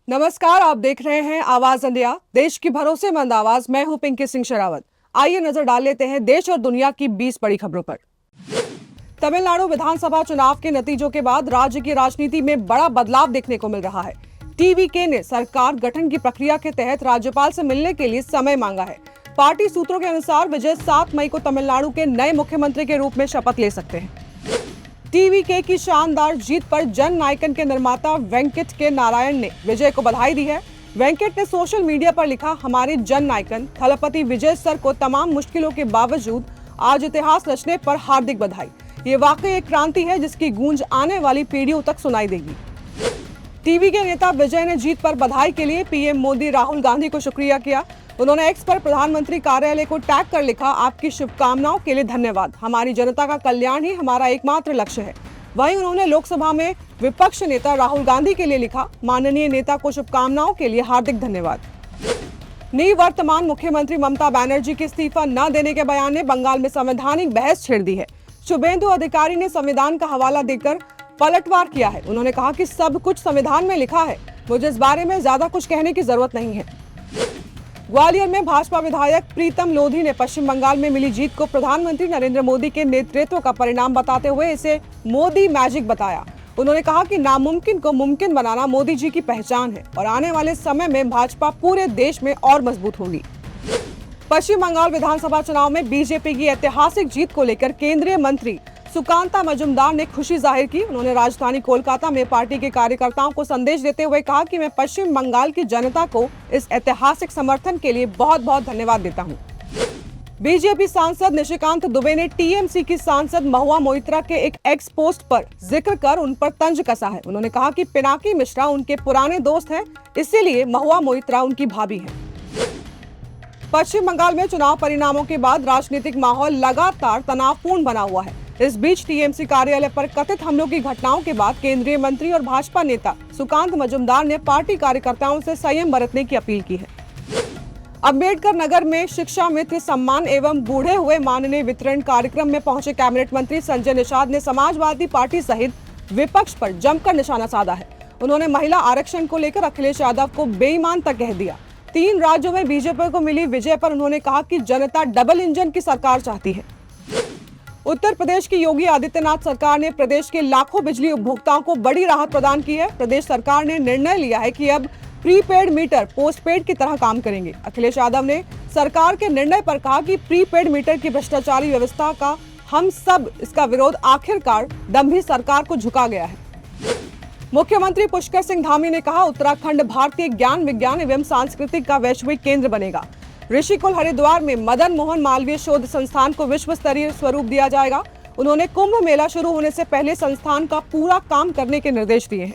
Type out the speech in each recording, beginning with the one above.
नमस्कार, आप देख रहे हैं आवाज इंडिया, देश की भरोसेमंद आवाज। मैं हूं पिंकी सिंह शेरावत। आइए नजर डाल लेते हैं देश और दुनिया की 20 बड़ी खबरों पर। तमिलनाडु विधानसभा चुनाव के नतीजों के बाद राज्य की राजनीति में बड़ा बदलाव देखने को मिल रहा है। टीवीके ने सरकार गठन की प्रक्रिया के तहत राज्यपाल से मिलने के लिए समय मांगा है। पार्टी सूत्रों के अनुसार विजय 7 मई को तमिलनाडु के नए मुख्यमंत्री के रूप में शपथ ले सकते हैं। टीवीके की शानदार जीत पर जन नायकन के निर्माता वेंकट के नारायण ने विजय को बधाई दी है। वेंकट ने सोशल मीडिया पर लिखा, हमारे जन नायकन थलपति विजय सर को तमाम मुश्किलों के बावजूद आज इतिहास रचने पर हार्दिक बधाई। ये वाकई एक क्रांति है जिसकी गूंज आने वाली पीढ़ियों तक सुनाई देगी। टीवीके नेता विजय ने जीत पर बधाई के लिए पीएम मोदी राहुल गांधी को शुक्रिया किया। उन्होंने एक्स पर प्रधानमंत्री कार्यालय को टैग कर लिखा, आपकी शुभकामनाओं के लिए धन्यवाद। हमारी जनता का कल्याण ही हमारा एकमात्र लक्ष्य है। वहीं उन्होंने लोकसभा में विपक्ष नेता राहुल गांधी के लिए लिखा, माननीय नेता को शुभकामनाओं के लिए हार्दिक धन्यवाद। निवर्तमान मुख्यमंत्री ममता बनर्जी के इस्तीफा न देने के बयान ने बंगाल में संवैधानिक बहस छेड़ दी है। शुभेंदु अधिकारी ने संविधान का हवाला देकर पलटवार किया है। उन्होंने कहा कि सब कुछ संविधान में लिखा है, मुझे इस बारे में ज्यादा कुछ कहने की जरूरत नहीं है। ग्वालियर में भाजपा विधायक प्रीतम लोधी ने पश्चिम बंगाल में मिली जीत को प्रधानमंत्री नरेंद्र मोदी के नेतृत्व का परिणाम बताते हुए इसे मोदी मैजिक बताया। उन्होंने कहा कि नामुमकिन को मुमकिन बनाना मोदी जी की पहचान है और आने वाले समय में भाजपा पूरे देश में और मजबूत होगी। पश्चिम बंगाल विधानसभा चुनाव में बीजेपी की ऐतिहासिक जीत को लेकर केंद्रीय मंत्री सुकांता मजुमदार ने खुशी जाहिर की। उन्होंने राजधानी कोलकाता में पार्टी के कार्यकर्ताओं को संदेश देते हुए कहा कि मैं पश्चिम बंगाल की जनता को इस ऐतिहासिक समर्थन के लिए बहुत बहुत धन्यवाद देता हूं। बीजेपी सांसद निशिकांत दुबे ने टीएमसी की सांसद महुआ मोइत्रा के एक एक्स पोस्ट पर जिक्र कर उन पर तंज कसा है। उन्होंने कहा कि पिनाकी मिश्रा उनके पुराने दोस्त हैं, इसीलिए महुआ मोइत्रा उनकी भाभी है। पश्चिम बंगाल में चुनाव परिणामों के बाद राजनीतिक माहौल लगातार तनावपूर्ण बना हुआ है। इस बीच टीएमसी कार्यालय पर कथित हमलों की घटनाओं के बाद केंद्रीय मंत्री और भाजपा नेता सुकांत मजुमदार ने पार्टी कार्यकर्ताओं से संयम बरतने की अपील की है। अम्बेडकर नगर में शिक्षा मित्र सम्मान एवं बूढ़े हुए माननीय वितरण कार्यक्रम में पहुंचे कैबिनेट मंत्री संजय निषाद ने समाजवादी पार्टी सहित विपक्ष पर जमकर निशाना साधा है। उन्होंने महिला आरक्षण को लेकर अखिलेश यादव को बेईमान तक कह दिया। 3 राज्यों में बीजेपी को मिली विजय पर उन्होंने कहा कि जनता डबल इंजन की सरकार चाहती है। उत्तर प्रदेश की योगी आदित्यनाथ सरकार ने प्रदेश के लाखों बिजली उपभोक्ताओं को बड़ी राहत प्रदान की है। प्रदेश सरकार ने निर्णय लिया है कि अब प्रीपेड मीटर पोस्टपेड की तरह काम करेंगे। अखिलेश यादव ने सरकार के निर्णय पर कहा कि प्रीपेड मीटर की भ्रष्टाचारी व्यवस्था का हम सब इसका विरोध आखिरकार दम्भी सरकार को झुका गया है। मुख्यमंत्री पुष्कर सिंह धामी ने कहा, उत्तराखंड भारतीय ज्ञान विज्ञान एवं सांस्कृतिक का वैश्विक केंद्र बनेगा। ऋषिकुल हरिद्वार में मदन मोहन मालवीय शोध संस्थान को विश्व स्तरीय स्वरूप दिया जाएगा। उन्होंने कुंभ मेला शुरू होने से पहले संस्थान का पूरा काम करने के निर्देश दिए हैं।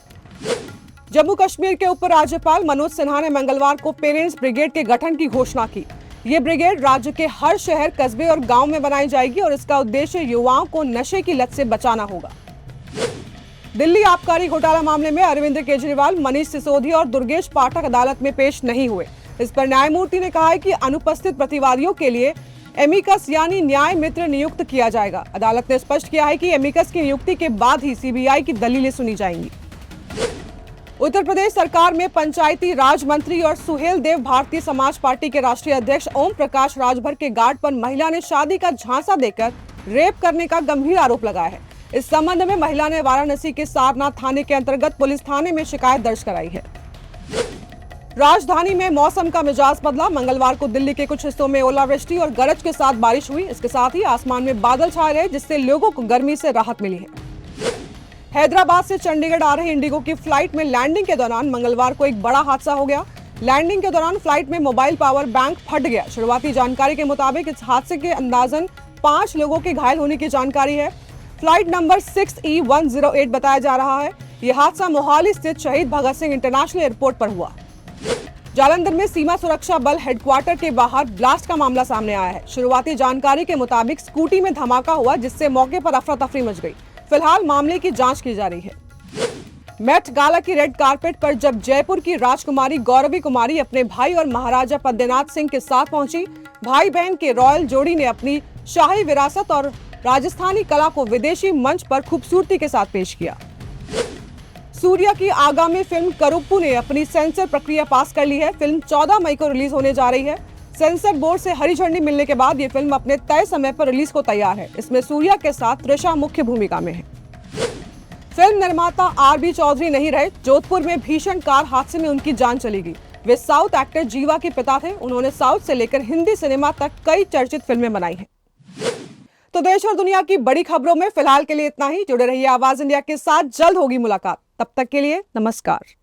जम्मू कश्मीर के उपराज्यपाल मनोज सिन्हा ने मंगलवार को पेरेंट्स ब्रिगेड के गठन की घोषणा की। ये ब्रिगेड राज्य के हर शहर, कस्बे और गांव में बनाई जाएगी और इसका उद्देश्य युवाओं को नशे की लत से बचाना होगा। दिल्ली आबकारी घोटाला मामले में अरविंद केजरीवाल, मनीष सिसोदिया और दुर्गेश पाठक अदालत में पेश नहीं हुए। इस पर न्यायमूर्ति ने कहा है कि अनुपस्थित प्रतिवादियों के लिए एमिकस यानी न्याय मित्र नियुक्त किया जाएगा। अदालत ने स्पष्ट किया है कि एमिकस की नियुक्ति के बाद ही सीबीआई की दलीलें सुनी जाएंगी। उत्तर प्रदेश सरकार में पंचायती राज मंत्री और सुहेल देव भारतीय समाज पार्टी के राष्ट्रीय अध्यक्ष ओम प्रकाश राजभर के गार्ड पर महिला ने शादी का झांसा देकर रेप करने का गंभीर आरोप लगाया है। इस संबंध में महिला ने वाराणसी के सारनाथ थाने के अंतर्गत पुलिस थाने में शिकायत दर्ज कराई है। राजधानी में मौसम का मिजाज बदला। मंगलवार को दिल्ली के कुछ हिस्सों में ओलावृष्टि और गरज के साथ बारिश हुई। इसके साथ ही आसमान में बादल छाए रहे, जिससे लोगों को गर्मी से राहत मिली है। हैदराबाद से चंडीगढ़ आ रही इंडिगो की फ्लाइट में लैंडिंग के दौरान मंगलवार को एक बड़ा हादसा हो गया। लैंडिंग के दौरान फ्लाइट में मोबाइल पावर बैंक फट गया। शुरुआती जानकारी के मुताबिक इस हादसे के अंदाजन 5 लोगों के घायल होने की जानकारी है। फ्लाइट नंबर 6E108 बताया जा रहा है। यह हादसा मोहाली स्थित शहीद भगत सिंह इंटरनेशनल एयरपोर्ट पर हुआ। जालंधर में सीमा सुरक्षा बल हेडक्वार्टर के बाहर ब्लास्ट का मामला सामने आया है। शुरुआती जानकारी के मुताबिक स्कूटी में धमाका हुआ, जिससे मौके पर अफरा तफरी मच गई। फिलहाल मामले की जांच की जा रही है। मेट गाला की रेड कारपेट पर जब जयपुर की राजकुमारी गौरवी कुमारी अपने भाई और महाराजा पद्मनाथ सिंह के साथ पहुंची, भाई बहन के रॉयल जोड़ी ने अपनी शाही विरासत और राजस्थानी कला को विदेशी मंच पर खूबसूरती के साथ पेश किया। सूर्या की आगामी फिल्म करुप्पू ने अपनी सेंसर प्रक्रिया पास कर ली है। फिल्म 14 मई को रिलीज होने जा रही है। सेंसर बोर्ड से हरी झंडी मिलने के बाद ये फिल्म अपने तय समय पर रिलीज को तैयार है। इसमें सूर्या के साथ त्रिशा मुख्य भूमिका में है। फिल्म निर्माता आर.बी. चौधरी नहीं रहे। जोधपुर में भीषण कार हादसे में उनकी जान चली गई। वे साउथ एक्टर जीवा के पिता थे। उन्होंने साउथ से लेकर हिंदी सिनेमा तक कई चर्चित फिल्में बनाई हैं। तो देश और दुनिया की बड़ी खबरों में फिलहाल के लिए इतना ही। जुड़े रहिए आवाज इंडिया के साथ, जल्द होगी मुलाकात। तब तक के लिए नमस्कार।